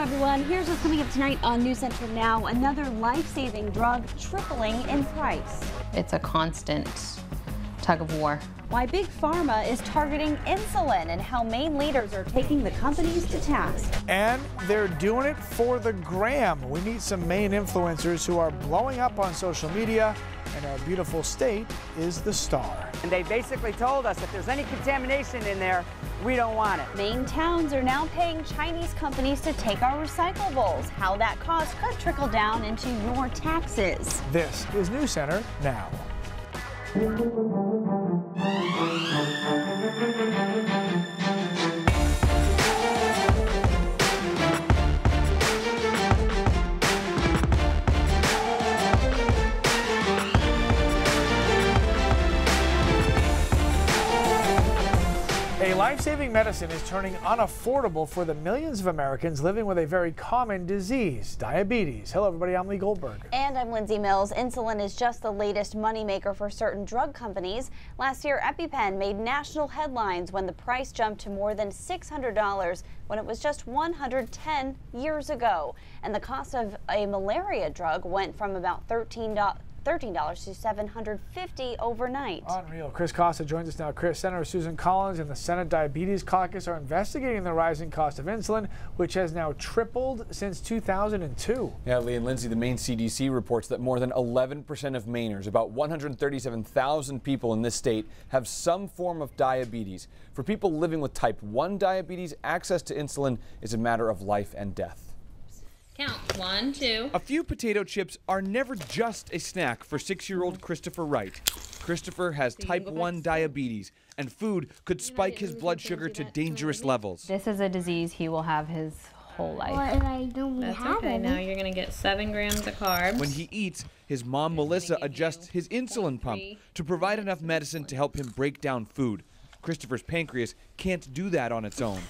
everyone. Here's what's coming up tonight on News Center Now. Another life-saving drug tripling in price. It's a constant tug of war. Why Big Pharma is targeting insulin and how Maine leaders are taking the companies to task. And they're doing it for the gram. We meet some Maine influencers who are blowing up on social media, and our beautiful state is the star. And they basically told us if there's any contamination in there, we don't want it. Maine towns are now paying Chinese companies to take our recyclables. How that cost could trickle down into your taxes. This is News Center Now. A life-saving medicine is turning unaffordable for the millions of Americans living with a very common disease, diabetes. Hello, everybody. I'm Lee Goldberg. And I'm Lindsay Mills. Insulin is just the latest moneymaker for certain drug companies. Last year, EpiPen made national headlines when the price jumped to more than $600 when it was just $110 years ago. And the cost of a malaria drug went from about $13 to $750 overnight. Unreal. Chris Costa joins us now. Chris, Senator Susan Collins and the Senate Diabetes Caucus are investigating the rising cost of insulin, which has now tripled since 2002. Yeah, Lee and Lindsay, the Maine CDC reports that more than 11% of Mainers, about 137,000 people in this state, have some form of diabetes. For people living with type 1 diabetes, access to insulin is a matter of life and death. Count 1, 2. A few potato chips are never just a snack for 6-year-old Christopher Wright. Christopher has type 1 diabetes, and food could spike his blood sugar to dangerous levels. This is a disease he will have his whole life. Well, and I don't That's have okay. any. Now you're going to get 7 grams of carbs. When he eats, his mom Melissa adjusts his insulin pump to provide enough medicine to help him break down food. Christopher's pancreas can't do that on its own.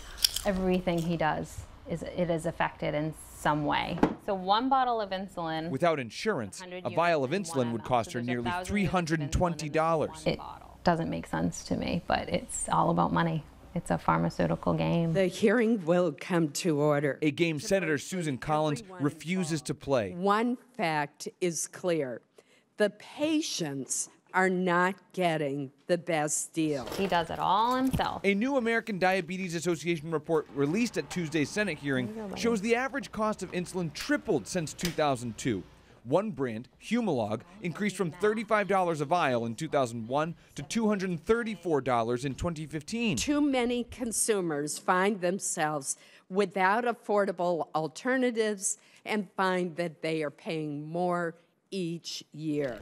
Everything he does is affected in some way. So 1 bottle of insulin. Without insurance, a vial of insulin would cost her nearly $320. It doesn't make sense to me, but it's all about money. It's a pharmaceutical game. The hearing will come to order. A game Senator Susan Collins refuses to play. One fact is clear. The patients are not getting the best deal. He does it all himself. A new American Diabetes Association report released at Tuesday's Senate hearing shows the average cost of insulin tripled since 2002. One brand, Humalog, increased from $35 a vial in 2001 to $234 in 2015. Too many consumers find themselves without affordable alternatives and find that they are paying more each year.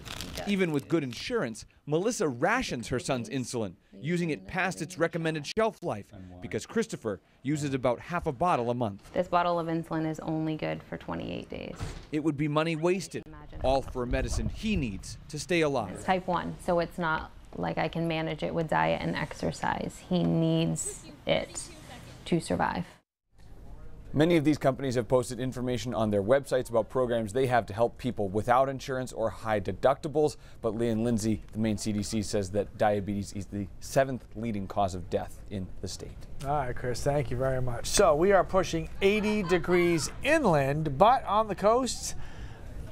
Even with good insurance, Melissa rations her son's insulin, using it past its recommended shelf life, because Christopher uses about half a bottle a month. This bottle of insulin is only good for 28 days. It would be money wasted, all for a medicine he needs to stay alive. It's type 1, so it's not like I can manage it with diet and exercise. He needs it to survive. Many of these companies have posted information on their websites about programs they have to help people without insurance or high deductibles. But Lee and Lindsay, the Maine CDC, says that diabetes is the 7th leading cause of death in the state. All right, Chris, thank you very much. So we are pushing 80 degrees inland, but on the coast,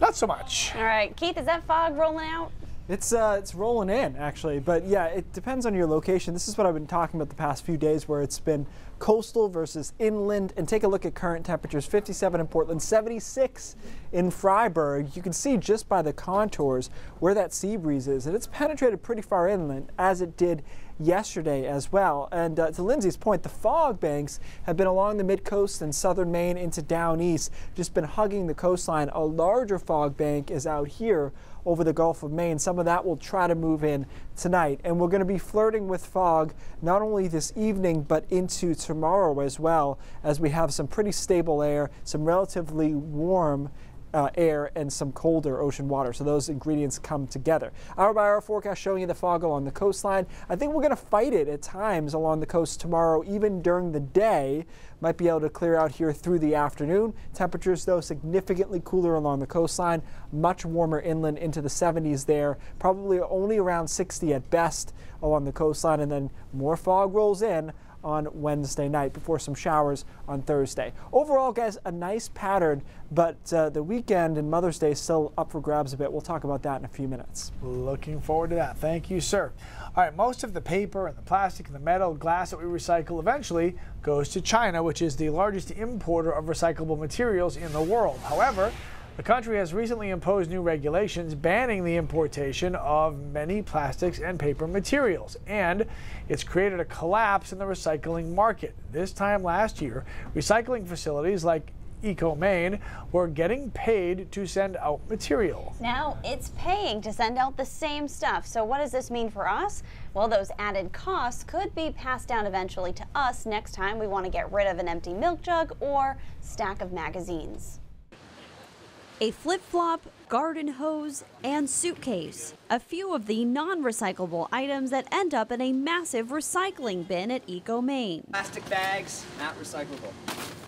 not so much. All right, Keith, is that fog rolling out? It's rolling in, actually, but yeah, it depends on your location. This is what I've been talking about the past few days, where it's been coastal versus inland. And take a look at current temperatures: 57 in Portland, 76 in Fryeburg. You can see just by the contours where that sea breeze is, and it's penetrated pretty far inland, as it did yesterday as well. And to Lindsay's point, the fog banks have been along the mid-coast and southern Maine into down east, just been hugging the coastline. A larger fog bank is out here over the Gulf of Maine. Some of that will try to move in tonight, and we're going to be flirting with fog not only this evening but into tomorrow as well, as we have some pretty stable air, some relatively warm air, and some colder ocean water. So those ingredients come together. Hour by hour forecast showing you the fog along the coastline. I think we're going to fight it at times along the coast tomorrow, even during the day. Might be able to clear out here through the afternoon. Temperatures, though, significantly cooler along the coastline, much warmer inland into the 70s there, probably only around 60 at best along the coastline, and then more fog rolls in on Wednesday night before some showers on Thursday. Overall, guys, a nice pattern, but the weekend and Mother's Day is still up for grabs a bit. We'll talk about that in a few minutes. Looking forward to that. Thank you, sir. All right, most of the paper and the plastic and the metal, glass that we recycle eventually goes to China, which is the largest importer of recyclable materials in the world. However, the country has recently imposed new regulations banning the importation of many plastics and paper materials, and it's created a collapse in the recycling market. This time last year, recycling facilities like EcoMaine were getting paid to send out material. Now it's paying to send out the same stuff. So what does this mean for us? Well, those added costs could be passed down eventually to us next time we want to get rid of an empty milk jug or stack of magazines. A flip-flop, garden hose, and suitcase. A few of the non-recyclable items that end up in a massive recycling bin at EcoMaine. Plastic bags, not recyclable.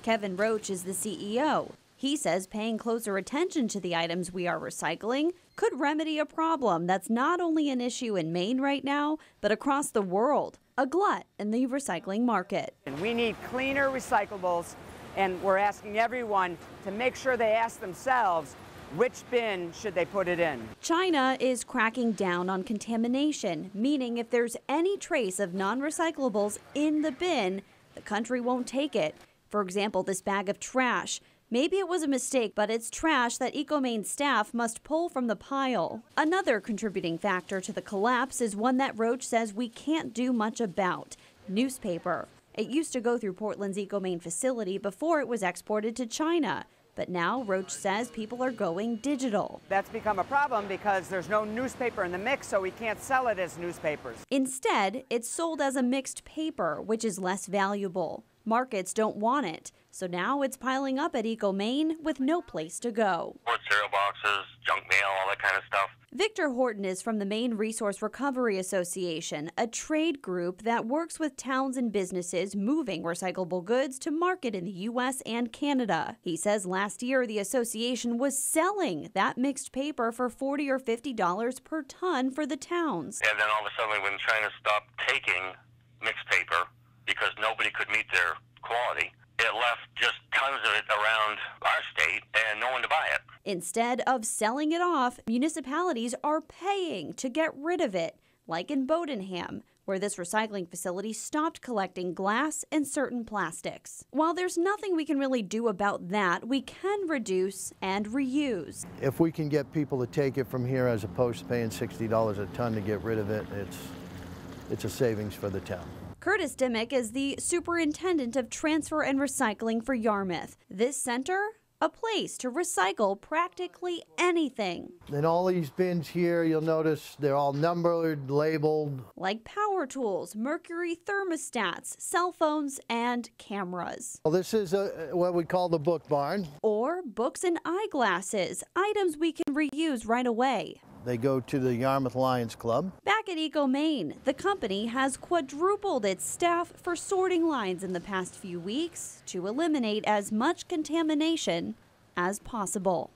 Kevin Roach is the CEO. He says paying closer attention to the items we are recycling could remedy a problem that's not only an issue in Maine right now, but across the world, a glut in the recycling market. And we need cleaner recyclables, and we're asking everyone to make sure they ask themselves which bin should they put it in. China is cracking down on contamination, meaning if there's any trace of non-recyclables in the bin, the country won't take it. For example, this bag of trash. Maybe it was a mistake, but it's trash that EcoMaine staff must pull from the pile. Another contributing factor to the collapse is one that Roach says we can't do much about: newspaper. It used to go through Portland's EcoMaine facility before it was exported to China. But now Roach says people are going digital. That's become a problem because there's no newspaper in the mix, so we can't sell it as newspapers. Instead, it's sold as a mixed paper, which is less valuable. Markets don't want it, so now it's piling up at EcoMaine with no place to go. Cereal boxes, junk mail, all that kind of stuff. Victor Horton is from the Maine Resource Recovery Association, a trade group that works with towns and businesses moving recyclable goods to market in the U.S. and Canada. He says last year the association was selling that mixed paper for $40 or $50 per ton for the towns. And then all of a sudden when China stopped taking mixed paper because nobody could meet their quality, it left just tons of it around our state and no one to buy it. Instead of selling it off, municipalities are paying to get rid of it, like in Bodenham, where this recycling facility stopped collecting glass and certain plastics. While there's nothing we can really do about that, we can reduce and reuse. If we can get people to take it from here as opposed to paying $60 a ton to get rid of it, it's a savings for the town. Curtis Dimmick is the superintendent of transfer and recycling for Yarmouth. This center, a place to recycle practically anything. In all these bins here, you'll notice they're all numbered, labeled. Like power tools, mercury thermostats, cell phones, and cameras. Well, this is what we call the book barn. Or books and eyeglasses, items we can reuse right away. They go to the Yarmouth Lions Club. Back at EcoMaine, the company has quadrupled its staff for sorting lines in the past few weeks to eliminate as much contamination as possible.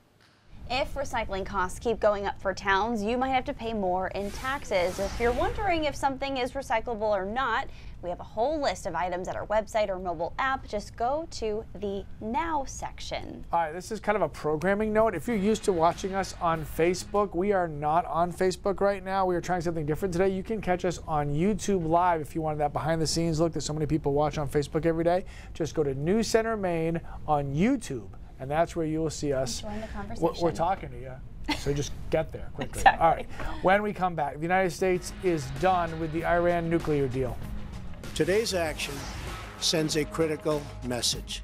If recycling costs keep going up for towns, you might have to pay more in taxes. If you're wondering if something is recyclable or not, we have a whole list of items at our website or mobile app. Just go to the Now section. All right, this is kind of a programming note. If you're used to watching us on Facebook, we are not on Facebook right now. We are trying something different today. You can catch us on YouTube Live if you wanted that behind the scenes look that so many people watch on Facebook every day. Just go to News Center Maine on YouTube, and that's where you will see us. Join the conversation. We're talking to you. So just get there quickly. Exactly. All right. When we come back, the United States is done with the Iran nuclear deal. Today's action sends a critical message.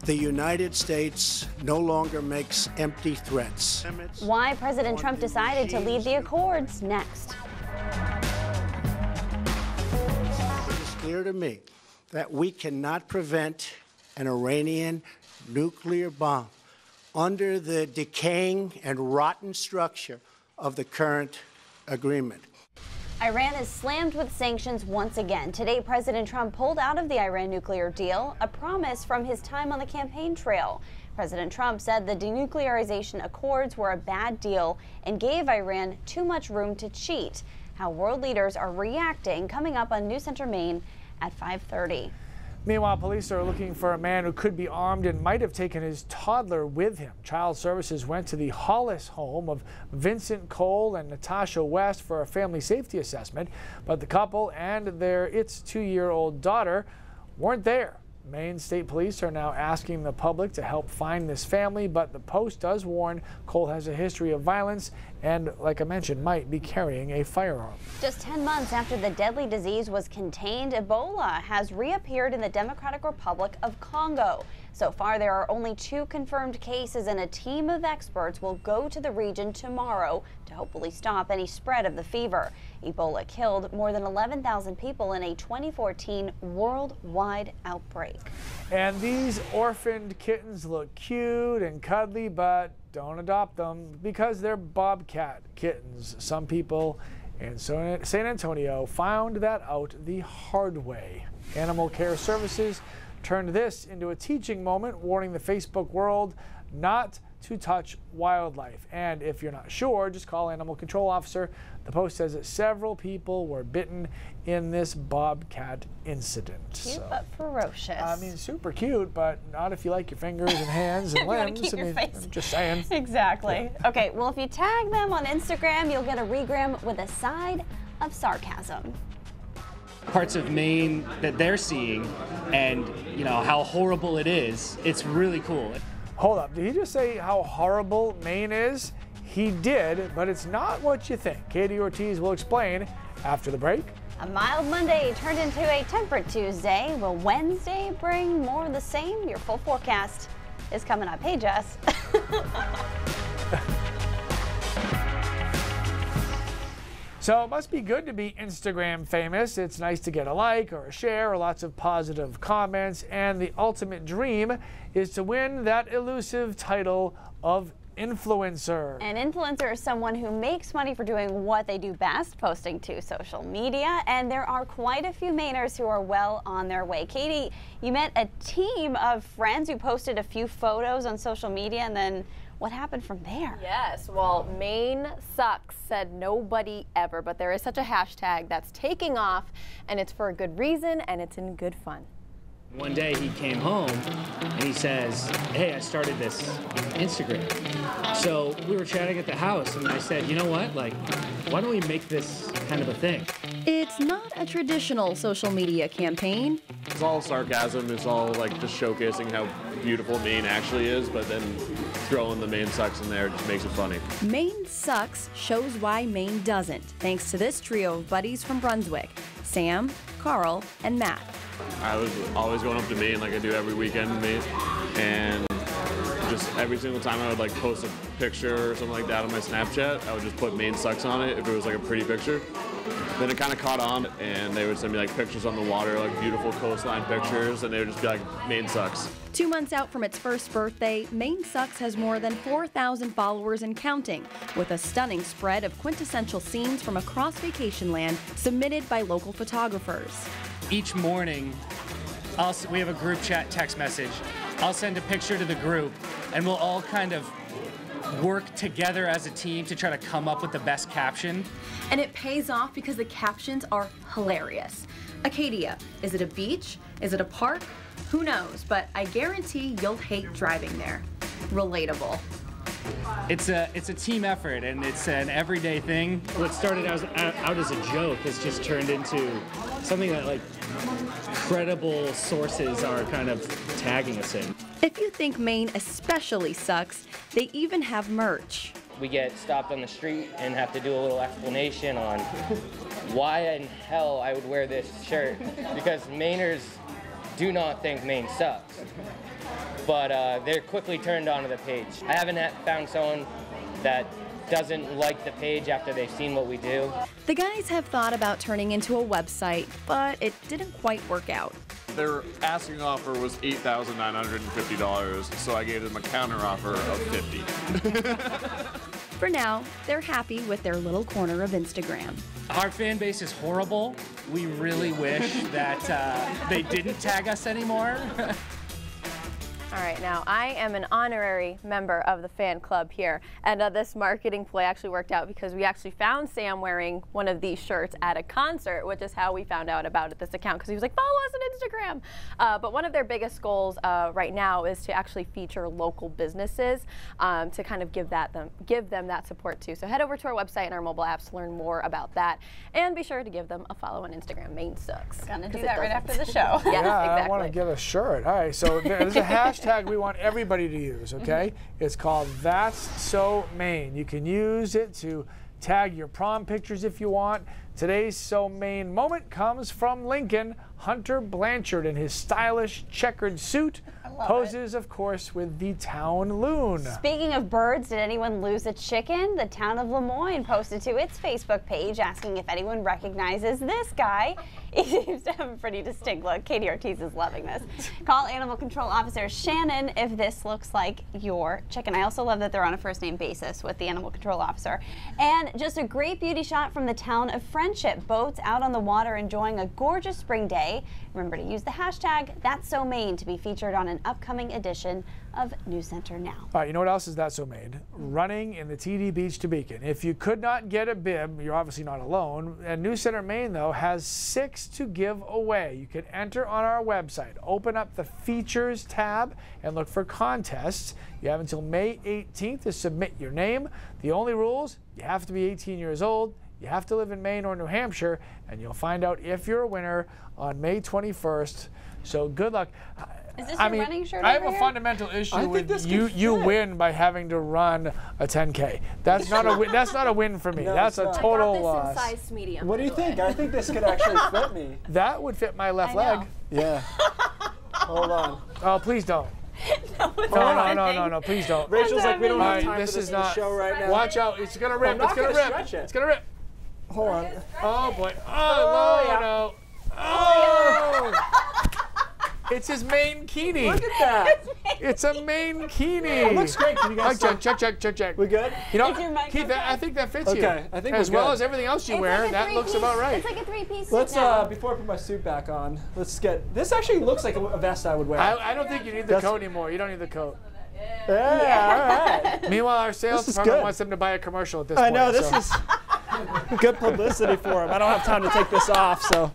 The United States no longer makes empty threats. Why President Trump decided to leave the accords next. It is clear to me that we cannot prevent an Iranian nuclear bomb under the decaying and rotten structure of the current agreement. Iran is slammed with sanctions once again. Today, President Trump pulled out of the Iran nuclear deal, a promise from his time on the campaign trail. President Trump said the denuclearization accords were a bad deal and gave Iran too much room to cheat. How world leaders are reacting, coming up on News Center Maine at 5:30. Meanwhile, police are looking for a man who could be armed and might have taken his toddler with him. Child Services went to the Hollis home of Vincent Cole and Natasha West for a family safety assessment, but the couple and their 2-year-old daughter weren't there. Maine State Police are now asking the public to help find this family, but the Post does warn Cole has a history of violence and, like I mentioned, might be carrying a firearm. Just 10 months after the deadly disease was contained, Ebola has reappeared in the Democratic Republic of Congo. So far, there are only 2 confirmed cases, and a team of experts will go to the region tomorrow to hopefully stop any spread of the fever. Ebola killed more than 11,000 people in a 2014 worldwide outbreak. And these orphaned kittens look cute and cuddly, but don't adopt them because they're bobcat kittens. Some people in San Antonio found that out the hard way. Animal Care Services turned this into a teaching moment, warning the Facebook world not to touch wildlife. And if you're not sure, just call Animal Control Officer. The Post says that several people were bitten in this bobcat incident. Cute but ferocious. I mean, super cute, but not if you like your fingers and hands and limbs. Keep your face. I'm just saying. Exactly. Yeah. Okay, well, if you tag them on Instagram, you'll get a regram with a side of sarcasm. Parts of Maine that they're seeing and, you know, how horrible it is, it's really cool. Hold up, did he just say how horrible Maine is? He did, but it's not what you think. Katie Ortiz will explain after the break. A mild Monday turned into a temperate Tuesday. Will Wednesday bring more of the same? Your full forecast is coming up. Hey, Jess. So it must be good to be Instagram famous. It's nice to get a like or a share or lots of positive comments. And the ultimate dream is to win that elusive title of influencer. An influencer is someone who makes money for doing what they do best, posting to social media. And there are quite a few Mainers who are well on their way. Katie, you met a team of friends who posted a few photos on social media, and then what happened from there? Yes, well, Maine sucks said nobody ever, but there is such a hashtag that's taking off, and it's for a good reason, and it's in good fun. One day he came home and he says, hey, I started this Instagram. So we were chatting at the house and I said, you know what, like, why don't we make this kind of a thing? It's not a traditional social media campaign. It's all sarcasm. It's all like just showcasing how beautiful Maine actually is, but then throwing the Maine sucks in there just makes it funny. Maine Sucks shows why Maine doesn't, thanks to this trio of buddies from Brunswick, Sam, Carl, and Matt. I was always going up to Maine like I do every weekend in Maine, and just every single time I would like post a picture or something like that on my Snapchat, I would just put Maine Sucks on it if it was like a pretty picture. Then it kind of caught on, and they would send me like pictures on the water, like beautiful coastline pictures, and they would just be like, Maine Sucks. 2 months out from its first birthday, Maine Sucks has more than 4,000 followers and counting, with a stunning spread of quintessential scenes from across vacation land submitted by local photographers. Each morning, we have a group chat text message. I'll send a picture to the group, and we'll all kind of work together as a team to try to come up with the best caption. And it pays off because the captions are hilarious. Acadia, is it a beach? Is it a park? Who knows, but I guarantee you'll hate driving there. Relatable. It's a team effort, and it's an everyday thing. What started out as a joke has just turned into something that like credible sources are kind of tagging us in. If you think Maine especially sucks, they even have merch. We get stopped on the street and have to do a little explanation on why in hell I would wear this shirt, because Mainers do not think Maine sucks. But they're quickly turned onto the page. I haven't found someone that doesn't like the page after they've seen what we do. The guys have thought about turning into a website, but it didn't quite work out. Their asking offer was $8,950, so I gave them a counter offer of $50. For now, they're happy with their little corner of Instagram. Our fan base is horrible. We really wish that they didn't tag us anymore. All right, now I am an honorary member of the fan club here, and this marketing play actually worked out because we actually found Sam wearing one of these shirts at a concert, which is how we found out about this account, because he was like, follow us on Instagram. But one of their biggest goals right now is to actually feature local businesses to kind of give them that support too. So head over to our website and our mobile apps to learn more about that, and be sure to give them a follow on Instagram. Maine Sucks. Gonna do that right after the show. Yeah, I exactly. want to get a shirt. All right, so there's a hashtag we want everybody to use, okay? It's called That's So Maine. You can use it to tag your prom pictures if you want. Today's So Maine moment comes from Lincoln. Hunter Blanchard in his stylish checkered suit poses, of course, with the town loon. Speaking of birds, did anyone lose a chicken? The town of Lemoyne posted to its Facebook page asking if anyone recognizes this guy. He seems to have a pretty distinct look. Katie Ortiz is loving this. Call Animal Control Officer Shannon if this looks like your chicken. I also love that they're on a first name basis with the Animal Control Officer. And just a great beauty shot from the town of Friendship. Boats out on the water enjoying a gorgeous spring day. Remember to use the hashtag That's So Maine to be featured on an upcoming edition of News Center Now. All right, you know what else is That's So Maine? Running in the TD Beach to Beacon. If you could not get a bib, you're obviously not alone. And News Center Maine, though, has 6 to give away. You can enter on our website. Open up the Features tab and look for contests. You have until May 18th to submit your name. The only rules, you have to be 18 years old. You have to live in Maine or New Hampshire, and you'll find out if you're a winner on May 21st. So good luck. Is this your running shirt I have over a here? fundamental issue with you win by having to run a 10K. That's not a win. That's not a win for me. No, that's a total loss. Size medium. What do you think? I think this could actually fit me. That would fit my left I know. leg. Yeah. Hold on. Oh, please don't. No, please don't. Rachel's like, we don't have time this for is this in the not. show right now. Watch out! It's gonna rip. I'm not It's gonna gonna rip. stretch it. It's gonna rip. Hold on. Oh boy. Oh, no. Oh! It's his main kini. Look at that. It's a main kini. It looks great. Can you guys check. We good? You know, Is your mic Keith, I think that fits you. Okay, I think as we're well good. as everything else you It's wear, like a that looks three-piece- about right. It's like a three-piece Let's, suit now. before I put my suit back on, let's get, this actually looks like a vest I would wear. I don't think you need the coat anymore. You don't need the coat. Yeah, all right. Meanwhile, our sales This is department good. wants them to buy a commercial at this I point. know, this so. is good publicity for him. I don't have time to take this off, so.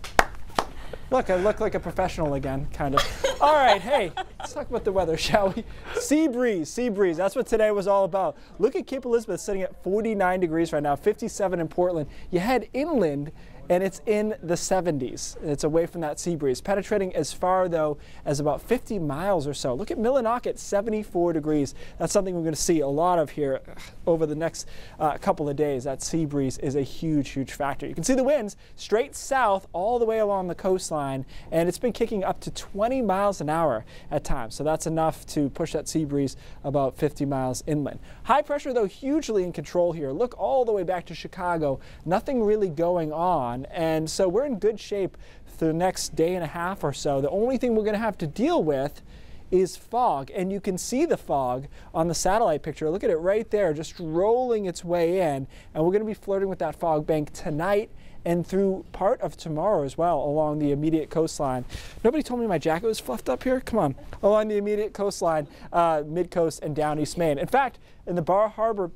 Look, I look like a professional again, kind of. All right, hey, let's talk about the weather, shall we? Sea breeze. That's what today was all about. Look at Cape Elizabeth sitting at 49 degrees right now, 57 in Portland. You head inland, and it's in the 70s. It's away from that sea breeze, penetrating as far, though, as about 50 miles or so. Look at Millinocket at 74 degrees. That's something we're going to see a lot of here over the next couple of days. That sea breeze is a huge, huge factor. You can see the winds straight south all the way along the coastline, and it's been kicking up to 20 miles an hour at times. So that's enough to push that sea breeze about 50 miles inland. High pressure, though, hugely in control here. Look all the way back to Chicago. Nothing really going on. And so we're in good shape for the next day and a half or so. The only thing we're going to have to deal with is fog, and you can see the fog on the satellite picture. Look at it right there, just rolling its way in, and we're going to be flirting with that fog bank tonight and through part of tomorrow as well along the immediate coastline. Nobody told me my jacket was fluffed up here. Come on. Along the immediate coastline, mid-coast and down East Maine. In fact, in the Bar Harbor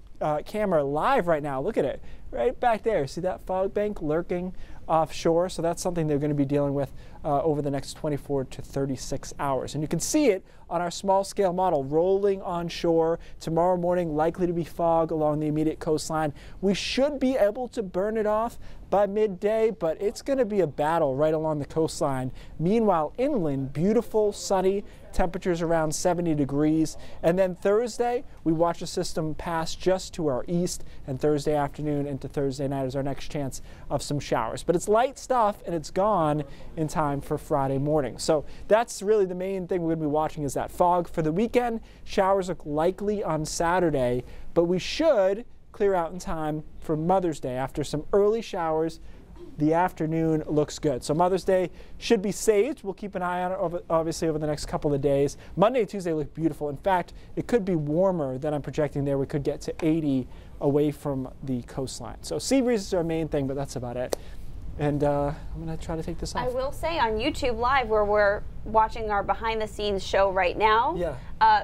camera live right now, look at it right back there. See that fog bank lurking offshore? So that's something they're going to be dealing with over the next 24 to 36 hours. And you can see it on our small scale model rolling onshore. Tomorrow morning, likely to be fog along the immediate coastline. We should be able to burn it off by midday, but it's going to be a battle right along the coastline. Meanwhile, inland, beautiful, sunny, temperatures around 70 degrees. And then Thursday, we watch a system pass just to our east, and Thursday afternoon into Thursday night is our next chance of some showers. But it's light stuff, and it's gone in time for Friday morning. So that's really the main thing we're going to be watching is that fog. For the weekend, showers look likely on Saturday, but we should clear out in time for Mother's Day. After some early showers, the afternoon looks good. So Mother's Day should be saved. We'll keep an eye on it, obviously, over the next couple of days. Monday and Tuesday look beautiful. In fact, it could be warmer than I'm projecting there. We could get to 80 away from the coastline. So sea breezes are our main thing, but that's about it. And I'm going to try to take this off. I will say on YouTube Live, where we're watching our behind-the-scenes show right now,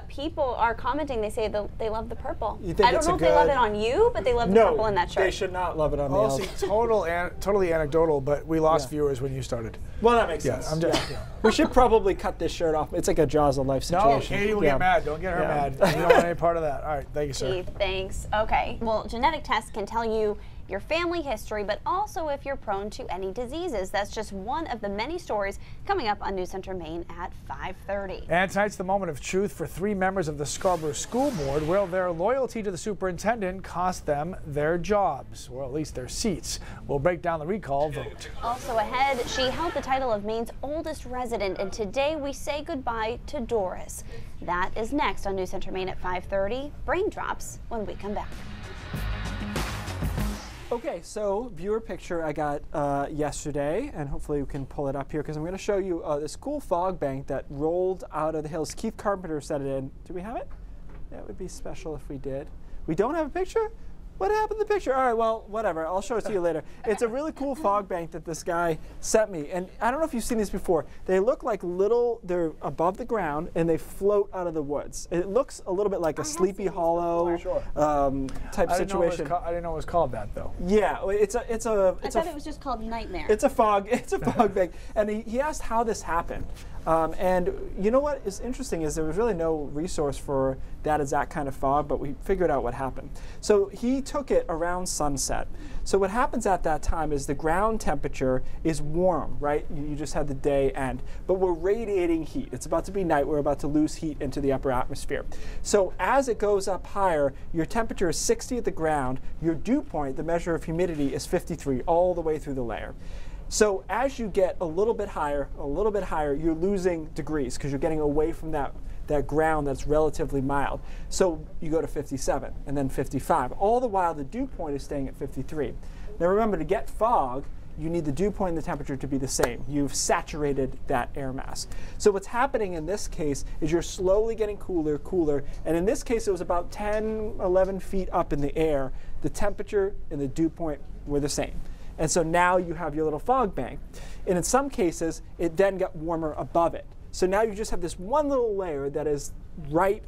people are commenting. They say they love the purple. I don't know if they love it on you, but they love the purple in that shirt. They should not love it on me. Also, totally anecdotal, but we lost viewers when you started. Well, that makes sense. I'm just, We should probably cut this shirt off. It's like a Jaws of Life situation. No, Katie will get mad. Don't get her mad. You don't want any part of that. All right, thank you, sir. Steve, thanks. Okay. Well, genetic tests can tell you your family history, but also if you're prone to any diseases. That's just one of the many stories coming up on News Center Maine at 5:30. And tonight's the moment of truth for 3 members of the Scarborough School Board, where their loyalty to the superintendent cost them their jobs, or at least their seats. We'll break down the recall vote. Also ahead, she held the title of Maine's oldest resident, and today we say goodbye to Doris. That is next on News Center Maine at 5:30. Brain drops when we come back. Okay, so viewer picture I got yesterday, and hopefully we can pull it up here because I'm going to show you this cool fog bank that rolled out of the hills. Keith Carpenter set it in. Do we have it? That would be special if we did. We don't have a picture? What happened to the picture? All right, well, whatever. I'll show it to you later. It's a really cool fog bank that this guy sent me. And I don't know if you've seen these before. They look like they're above the ground, and they float out of the woods. It looks a little bit like a Sleepy Hollow type situation. I didn't know it was called that, though. Yeah, I thought it was just called Nightmare. It's a fog bank. And he asked how this happened. And you know what is interesting is there was really no resource for that exact kind of fog, but we figured out what happened. So he took it around sunset. So what happens at that time is the ground temperature is warm, right? You just had the day end, but we're radiating heat. It's about to be night. We're about to lose heat into the upper atmosphere. So as it goes up higher, your temperature is 60 at the ground. Your dew point, the measure of humidity, is 53 all the way through the layer. So as you get a little bit higher, you're losing degrees because you're getting away from that ground that's relatively mild. So you go to 57 and then 55. All the while the dew point is staying at 53. Now remember, to get fog, you need the dew point and the temperature to be the same. You've saturated that air mass. So what's happening in this case is you're slowly getting cooler, and in this case it was about 10, 11 feet up in the air. The temperature and the dew point were the same. And so now you have your little fog bank. And in some cases, it then got warmer above it. So now you just have this one little layer that is ripe,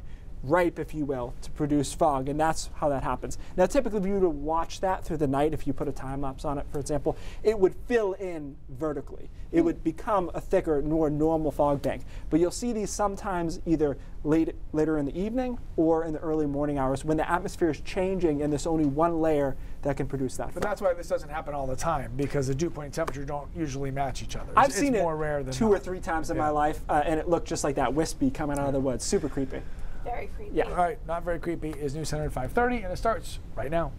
if you will, to produce fog, and that's how that happens. Now typically if you were to watch that through the night, if you put a time lapse on it, for example, it would fill in vertically. It would become a thicker, more normal fog bank. But you'll see these sometimes either later in the evening or in the early morning hours when the atmosphere is changing and there's only one layer that can produce that fog. But that's why this doesn't happen all the time, because the dew point and temperature don't usually match each other. I've seen it more rare than 2 or 3 times in my life, and it looked just like that wispy coming out of the woods. Super creepy. Very creepy. Yeah. All right, not very creepy is News Center at 5:30, and it starts right now.